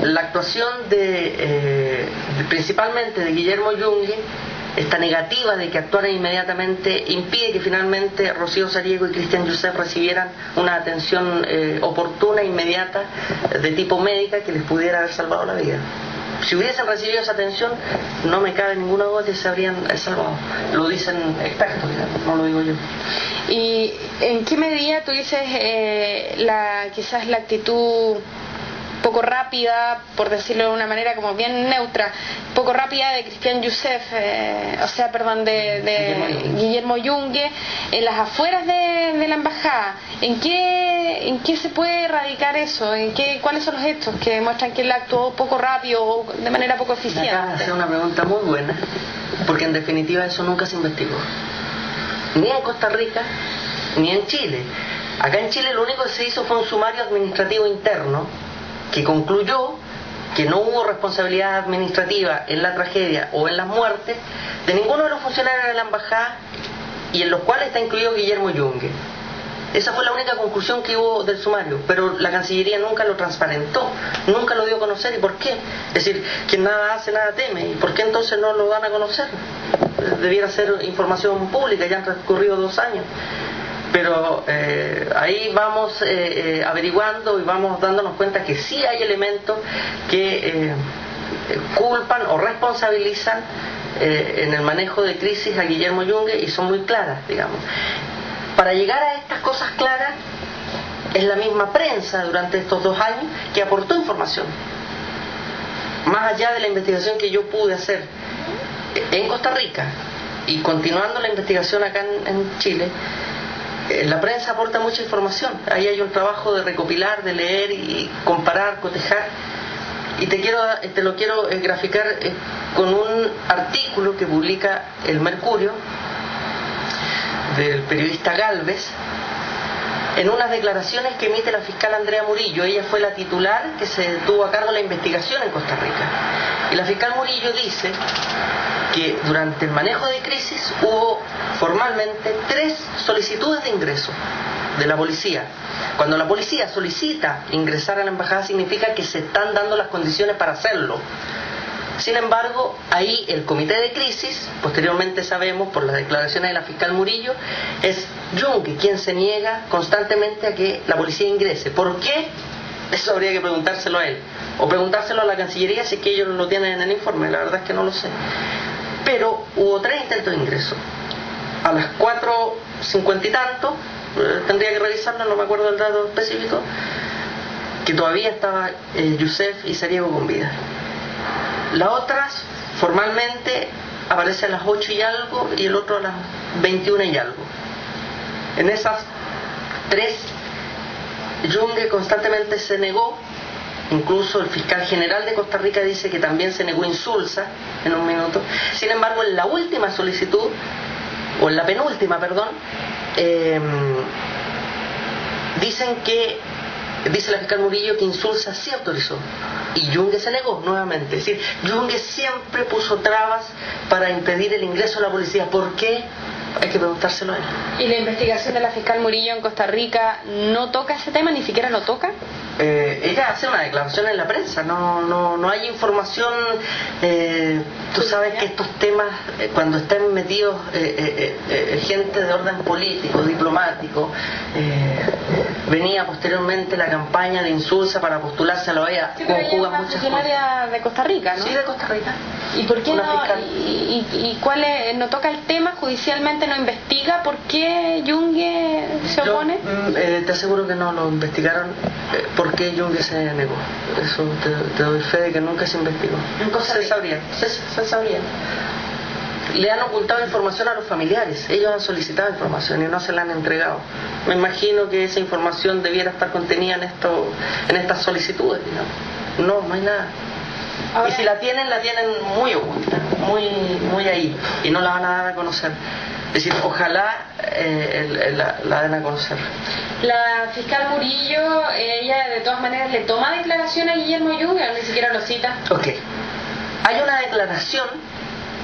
la actuación principalmente de Guillermo Yungue, esta negativa de que actuaran inmediatamente, impide que finalmente Rocío Sariego y Cristian Youssef recibieran una atención oportuna, inmediata, de tipo médica, que les pudiera haber salvado la vida. Si hubiesen recibido esa atención, no me cabe ninguna duda que se habrían salvado. Lo dicen expertos, digamos, no lo digo yo. ¿Y en qué medida tú dices quizás la actitud poco rápida, por decirlo de una manera como bien neutra, poco rápida de Cristian Youssef, de Guillermo Yungue, en las afueras de la embajada? ¿En qué se puede erradicar eso? ¿Cuáles son los hechos que demuestran que él actuó poco rápido o de manera poco eficiente? Me acabas de hacer una pregunta muy buena, porque en definitiva eso nunca se investigó. Ni en Costa Rica, ni en Chile. Acá en Chile lo único que se hizo fue un sumario administrativo interno que concluyó que no hubo responsabilidad administrativa en la tragedia o en las muertes de ninguno de los funcionarios de la embajada, y en los cuales está incluido Guillermo Yungue. Esa fue la única conclusión que hubo del sumario, pero la Cancillería nunca lo transparentó, nunca lo dio a conocer. ¿Y por qué? Es decir, quien nada hace, nada teme. ¿Y por qué entonces no lo dan a conocer? Debiera ser información pública, ya han transcurrido 2 años. Pero ahí vamos averiguando y vamos dándonos cuenta que sí hay elementos que culpan o responsabilizan en el manejo de crisis a Guillermo Yungue, y son muy claras, digamos. Para llegar a estas cosas claras, es la misma prensa durante estos 2 años que aportó información. Más allá de la investigación que yo pude hacer en Costa Rica y continuando la investigación acá en Chile, la prensa aporta mucha información. Ahí hay un trabajo de recopilar, de leer y comparar, cotejar. Y te lo quiero graficar con un artículo que publica el Mercurio, del periodista Galvez, en unas declaraciones que emite la fiscal Andrea Murillo. Ella fue la titular que se tuvo a cargo de la investigación en Costa Rica. Y la fiscal Murillo dice que durante el manejo de crisis hubo formalmente 3 solicitudes de ingreso de la policía. Cuando la policía solicita ingresar a la embajada, significa que se están dando las condiciones para hacerlo. Sin embargo, ahí el comité de crisis, posteriormente sabemos por las declaraciones de la fiscal Murillo, es Yungue quien se niega constantemente a que la policía ingrese. ¿Por qué? Eso habría que preguntárselo a él, o preguntárselo a la Cancillería, si es que ellos lo tienen en el informe. La verdad es que no lo sé. Pero hubo 3 intentos de ingreso. A las 4:50 y tanto, tendría que revisarlo, no me acuerdo el dato específico, que todavía estaba Youssef y Sariego con vida. Las otras, formalmente, aparece a las 8 y algo, y el otro a las 21 y algo. En esas 3, Yungue constantemente se negó. Incluso el fiscal general de Costa Rica dice que también se negó insulsa en un minuto. Sin embargo, en la última solicitud, o en la penúltima, perdón, dice la fiscal Murillo que insulsa sí autorizó, y Yungue se negó nuevamente. Es decir, Yungue siempre puso trabas para impedir el ingreso a la policía. ¿Por qué? Hay que preguntárselo a él. ¿Y la investigación de la fiscal Murillo en Costa Rica no toca ese tema, ni siquiera lo toca? Ella hace una declaración en la prensa, no hay información. Tú sabes que estos temas, cuando estén metidos gente de orden político, diplomático, venía posteriormente la campaña de insulsa para postularse a la OEA. Sí, pero ella es una funcionaria de Costa Rica, ¿no? Sí, de Costa Rica. ¿Y por qué no toca el tema judicialmente, no investiga? ¿Por qué Yungue se opone? Te aseguro que no lo investigaron. ¿Por qué Yungue se negó? Eso te doy fe de que nunca se investigó. Se sabría. Le han ocultado información a los familiares. Ellos han solicitado información y no se la han entregado. Me imagino que esa información debiera estar contenida en estas solicitudes, digamos. No hay nada. Ahora, y si la tienen muy oculta, muy ahí, y no la van a dar a conocer. Es decir, ojalá la den a conocer. La fiscal Murillo, ella de todas maneras le toma declaración a Guillermo Yungue, ni siquiera lo cita. Ok. Hay una declaración,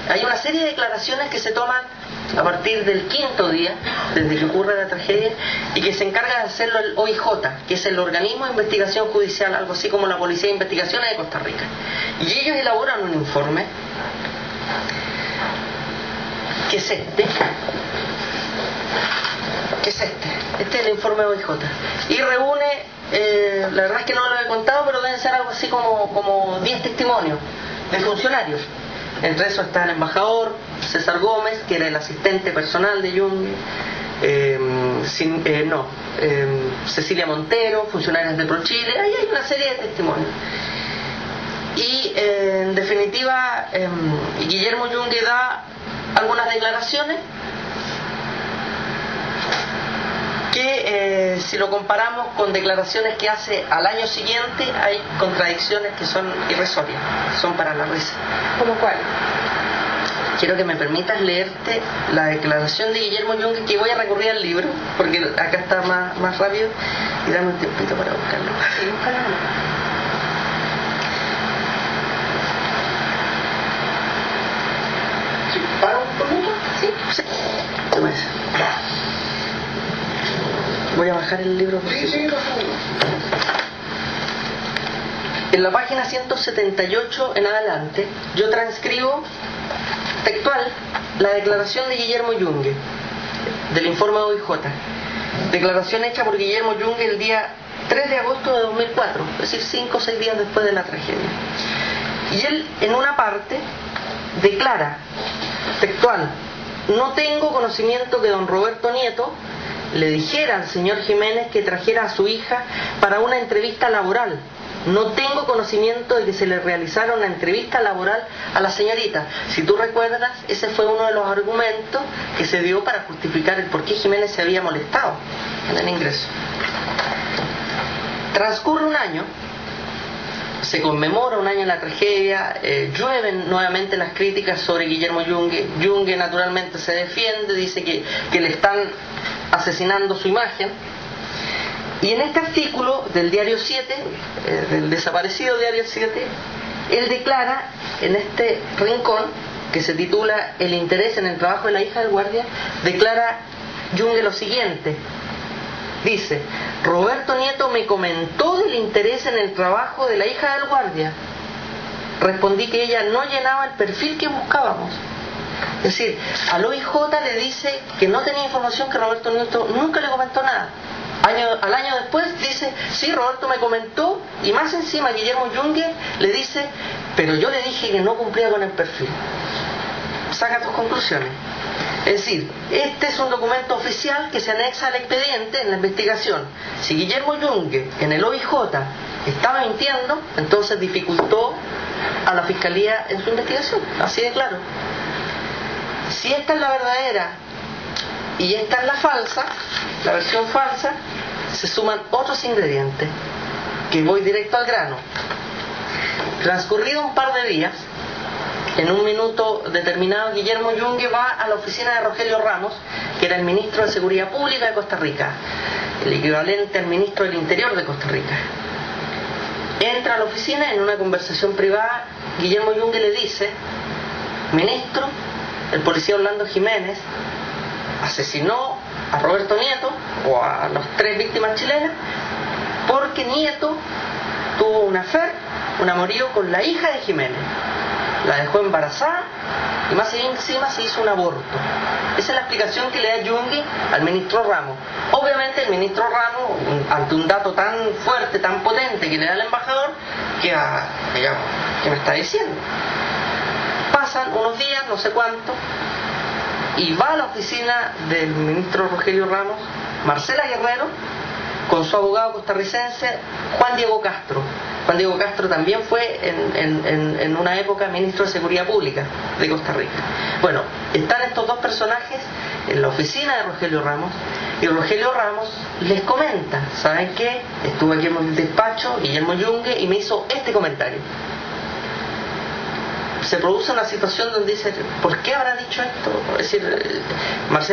hay una serie de declaraciones que se toman a partir del quinto día, desde que ocurre la tragedia, y que se encarga de hacerlo el OIJ, que es el Organismo de Investigación Judicial, algo así como la Policía de Investigaciones de Costa Rica. Y ellos elaboran un informe, que es este. Este es el informe de OIJ. Y reúne, la verdad es que no lo he contado, pero deben ser algo así como 10 testimonios de funcionarios. Entre esos está el embajador César Gómez, que era el asistente personal de Yungue, Cecilia Montero, funcionarios de ProChile. Ahí hay una serie de testimonios. Y en definitiva, Guillermo Yungue da algunas declaraciones que si lo comparamos con declaraciones que hace al año siguiente, hay contradicciones que son irrisorias, son para la risa. ¿Cómo cuál? Quiero que me permitas leerte la declaración de Guillermo Yungue, que voy a recurrir al libro, porque acá está más rápido, y dame un tiempito para buscarlo. Sí, búscalo. ¿Para un poquito? Sí. Toma eso. Voy a bajar el libro. En la página 178 en adelante, yo transcribo textual la declaración de Guillermo Yungue, del informe de OIJ. Declaración hecha por Guillermo Yungue el día 3 de agosto de 2004, es decir, 5 o 6 días después de la tragedia. Y él, en una parte, declara, textual: no tengo conocimiento que don Roberto Nieto le dijera al señor Jiménez que trajera a su hija para una entrevista laboral. No tengo conocimiento de que se le realizara una entrevista laboral a la señorita. Si tú recuerdas, ese fue uno de los argumentos que se dio para justificar el por qué Jiménez se había molestado en el ingreso. Transcurre un año, se conmemora un año en la tragedia, llueven nuevamente las críticas sobre Guillermo Yungue. Yungue naturalmente se defiende, dice que le están asesinando su imagen. Y en este artículo del Diario 7, del desaparecido Diario 7, él declara en este rincón, que se titula El interés en el trabajo de la hija del guardia, declara Yungue lo siguiente. Dice: Roberto Nieto me comentó del interés en el trabajo de la hija del guardia. Respondí que ella no llenaba el perfil que buscábamos. Es decir, al OIJ le dice que no tenía información, que Roberto Nieto nunca le comentó nada. Al año después dice: sí, Roberto me comentó, y más encima Guillermo Yungue le dice: pero yo le dije que no cumplía con el perfil. Saca tus conclusiones. Es decir, este es un documento oficial que se anexa al expediente en la investigación. Si Guillermo Yungue en el OIJ estaba mintiendo, entonces dificultó a la Fiscalía en su investigación, así de claro. Si esta es la verdadera y esta es la falsa, la versión falsa, se suman otros ingredientes, que voy directo al grano. Transcurrido un par de días, en un minuto determinado, Guillermo Yungue va a la oficina de Rogelio Ramos, que era el ministro de Seguridad Pública de Costa Rica, el equivalente al ministro del Interior de Costa Rica. Entra a la oficina, en una conversación privada, Guillermo Yungue le dice: ministro, el policía Orlando Jiménez asesinó a Roberto Nieto, o a las 3 víctimas chilenas, porque Nieto tuvo un affair, un amorío con la hija de Jiménez. La dejó embarazada y más encima se hizo un aborto. Esa es la explicación que le da Yungue al ministro Ramos. Obviamente el ministro Ramos, ante un dato tan fuerte, tan potente que le da el embajador, queda, digamos, ¿qué me está diciendo? Pasan unos días, no sé cuánto, y va a la oficina del ministro Rogelio Ramos Marcela Guerrero con su abogado costarricense Juan Diego Castro. Juan Diego Castro también fue en una época ministro de Seguridad Pública de Costa Rica. Bueno, están estos dos personajes en la oficina de Rogelio Ramos, y Rogelio Ramos les comenta: ¿saben qué? Estuve aquí en el despacho Guillermo Yungue y me hizo este comentario. Se produce una situación donde dice: ¿por qué habrá dicho esto? Es decir, Marcelo